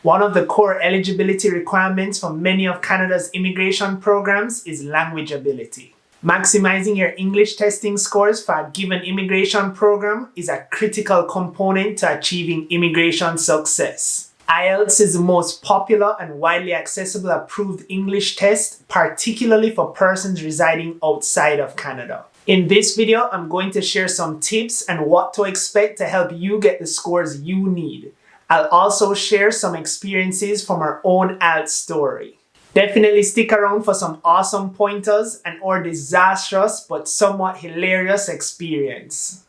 One of the core eligibility requirements for many of Canada's immigration programs is language ability. Maximizing your English testing scores for a given immigration program is a critical component to achieving immigration success. IELTS is the most popular and widely accessible approved English test, particularly for persons residing outside of Canada. In this video, I'm going to share some tips and what to expect to help you get the scores you need. I'll also share some experiences from our own IELTS story. Definitely stick around for some awesome pointers and or disastrous but somewhat hilarious experience.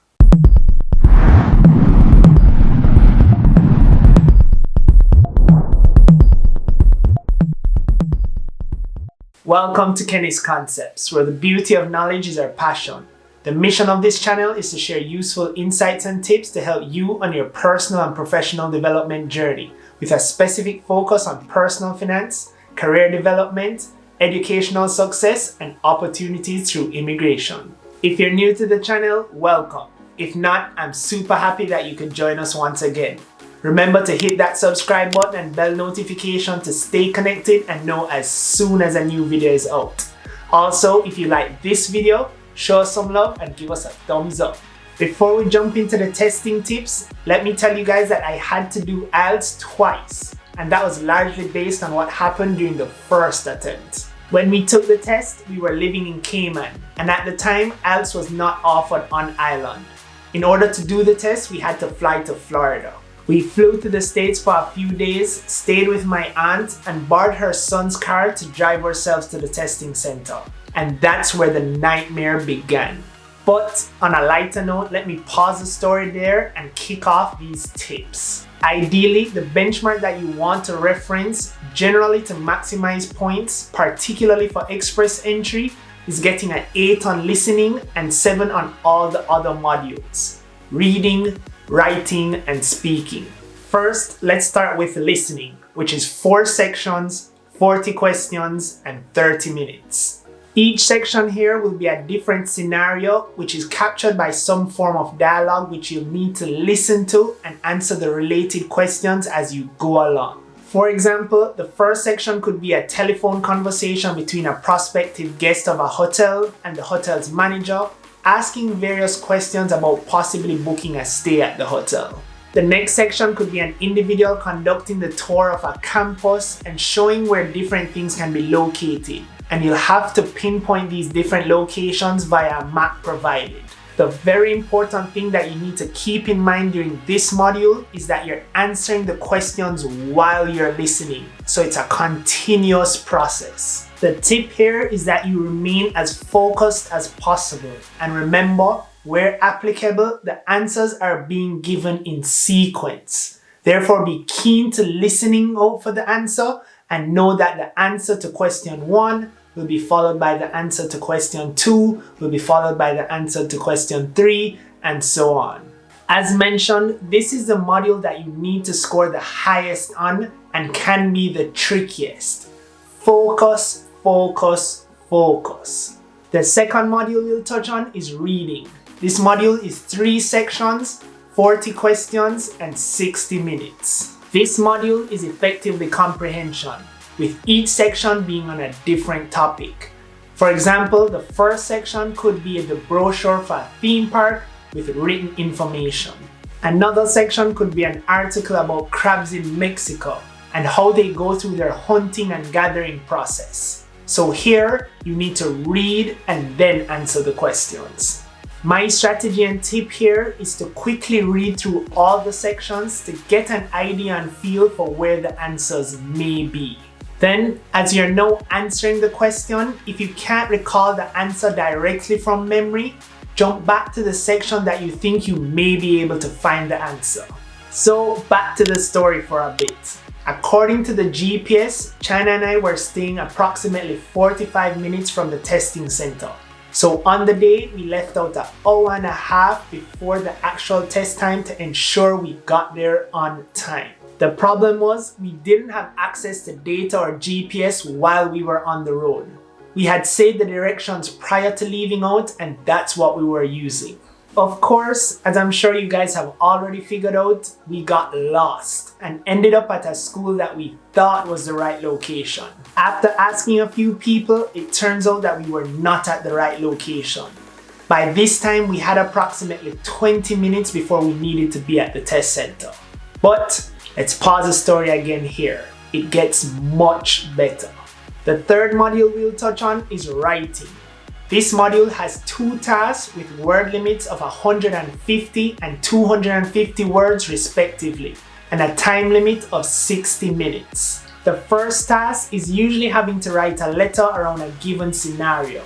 Welcome to Kenny's Concepts, where the beauty of knowledge is our passion. The mission of this channel is to share useful insights and tips to help you on your personal and professional development journey, with a specific focus on personal finance, career development, educational success, and opportunities through immigration. If you're new to the channel, welcome. If not, I'm super happy that you could join us once again. Remember to hit that subscribe button and bell notification to stay connected and know as soon as a new video is out. Also, if you like this video, show us some love and give us a thumbs up. Before we jump into the testing tips, let me tell you guys that I had to do IELTS twice, and that was largely based on what happened during the first attempt. When we took the test, we were living in Cayman, and at the time, IELTS was not offered on island. In order to do the test, we had to fly to Florida. We flew to the States for a few days, stayed with my aunt, and borrowed her son's car to drive ourselves to the testing center. And that's where the nightmare began. But on a lighter note, let me pause the story there and kick off these tips. Ideally, the benchmark that you want to reference, generally to maximize points, particularly for express entry, is getting an 8 on listening and 7 on all the other modules: reading, writing, and speaking. First, let's start with listening, which is 4 sections, 40 questions, and 30 minutes. Each section here will be a different scenario, which is captured by some form of dialogue which you'll need to listen to and answer the related questions as you go along. For example, the first section could be a telephone conversation between a prospective guest of a hotel and the hotel's manager, asking various questions about possibly booking a stay at the hotel. The next section could be an individual conducting the tour of a campus and showing where different things can be located, and you'll have to pinpoint these different locations via a map provided. The very important thing that you need to keep in mind during this module is that you're answering the questions while you're listening, so it's a continuous process. The tip here is that you remain as focused as possible, and remember, where applicable, the answers are being given in sequence. Therefore, be keen to listening out for the answer and know that the answer to question 1 will be followed by the answer to question 2, will be followed by the answer to question 3, and so on. As mentioned, this is the module that you need to score the highest on and can be the trickiest. Focus, focus, focus. The second module we'll touch on is reading. This module is 3 sections, 40 questions, and 60 minutes. This module is effectively comprehension, with each section being on a different topic. For example, the first section could be the brochure for a theme park with written information. Another section could be an article about crabs in Mexico and how they go through their hunting and gathering process. So here, you need to read and then answer the questions. My strategy and tip here is to quickly read through all the sections to get an idea and feel for where the answers may be. Then, as you're now answering the question, if you can't recall the answer directly from memory, jump back to the section that you think you may be able to find the answer. So, back to the story for a bit. According to the GPS, China and I were staying approximately 45 minutes from the testing center. So on the day, we left out an hour and a half before the actual test time to ensure we got there on time. The problem was we didn't have access to data or GPS while we were on the road. We had saved the directions prior to leaving out, and that's what we were using. Of course, as I'm sure you guys have already figured out, we got lost and ended up at a school that we thought was the right location. After asking a few people, it turns out that we were not at the right location. By this time, we had approximately 20 minutes before we needed to be at the test center. But let's pause the story again here. It gets much better. The third module we'll touch on is writing. This module has 2 tasks with word limits of 150 and 250 words respectively, and a time limit of 60 minutes. The first task is usually having to write a letter around a given scenario.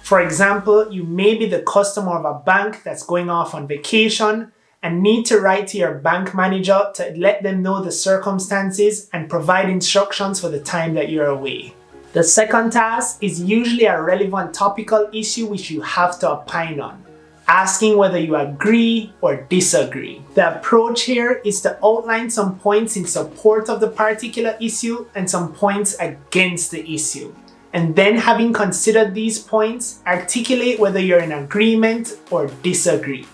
For example, you may be the customer of a bank that's going off on vacation and need to write to your bank manager to let them know the circumstances and provide instructions for the time that you're away. The second task is usually a relevant topical issue which you have to opine on, asking whether you agree or disagree. The approach here is to outline some points in support of the particular issue and some points against the issue. And then, having considered these points, articulate whether you're in agreement or disagree.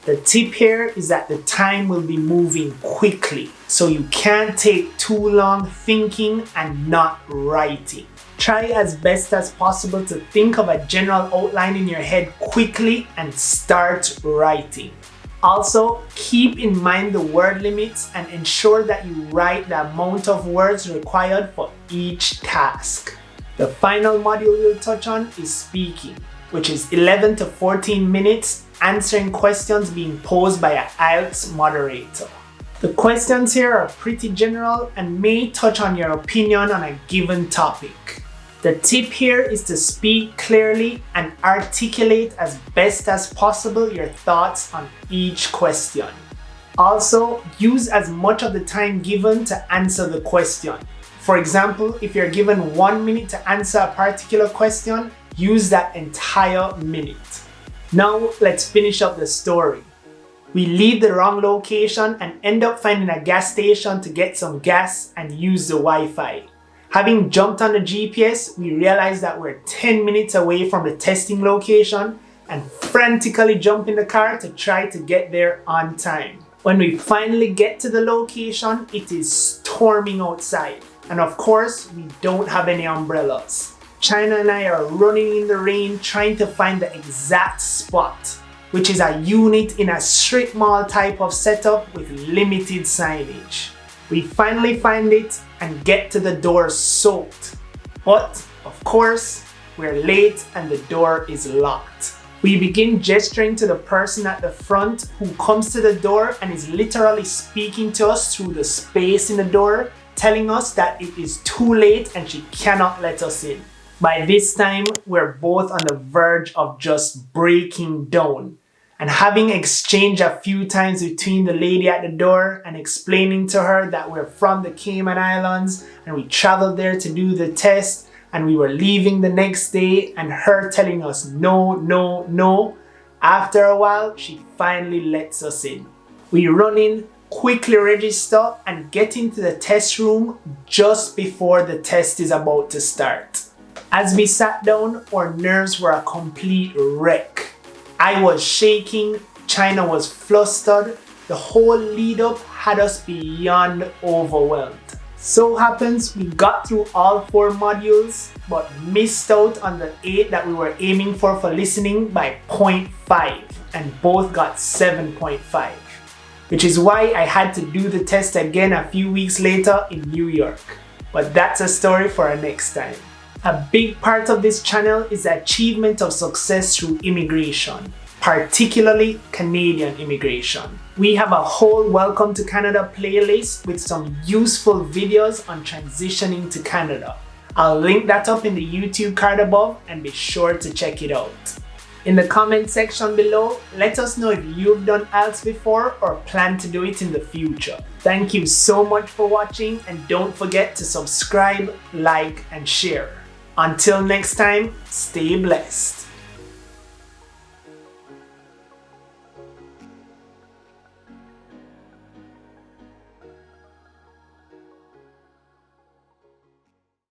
The tip here is that the time will be moving quickly, so you can't take too long thinking and not writing. Try as best as possible to think of a general outline in your head quickly and start writing. Also, keep in mind the word limits and ensure that you write the amount of words required for each task. The final module we'll touch on is speaking, which is 11 to 14 minutes answering questions being posed by an IELTS moderator. The questions here are pretty general and may touch on your opinion on a given topic. The tip here is to speak clearly and articulate as best as possible your thoughts on each question. Also, use as much of the time given to answer the question. For example, if you're given 1 minute to answer a particular question, use that entire minute. Now, let's finish up the story. We leave the wrong location and end up finding a gas station to get some gas and use the Wi-Fi. Having jumped on the GPS, we realize that we're 10 minutes away from the testing location and frantically jump in the car to try to get there on time. When we finally get to the location, it is storming outside. And of course, we don't have any umbrellas. China and I are running in the rain trying to find the exact spot, which is a unit in a strip mall type of setup with limited signage. We finally find it and get to the door soaked. But, of course, we're late and the door is locked. We begin gesturing to the person at the front who comes to the door and is literally speaking to us through the space in the door, telling us that it is too late and she cannot let us in. By this time, we're both on the verge of just breaking down. And having exchanged a few times between the lady at the door and explaining to her that we're from the Cayman Islands and we traveled there to do the test and we were leaving the next day, and her telling us no, no, no, after a while, she finally lets us in. We run in, quickly register, and get into the test room just before the test is about to start. As we sat down, our nerves were a complete wreck. I was shaking, China was flustered, the whole lead up had us beyond overwhelmed. So happens we got through all 4 modules, but missed out on the 8 that we were aiming for listening by 0.5, and both got 7.5. Which is why I had to do the test again a few weeks later in New York. But that's a story for our next time. A big part of this channel is the achievement of success through immigration, particularly Canadian immigration. We have a whole Welcome to Canada playlist with some useful videos on transitioning to Canada. I'll link that up in the YouTube card above and be sure to check it out. In the comment section below, let us know if you've done IELTS before or plan to do it in the future. Thank you so much for watching, and don't forget to subscribe, like, and share. Until next time, stay blessed.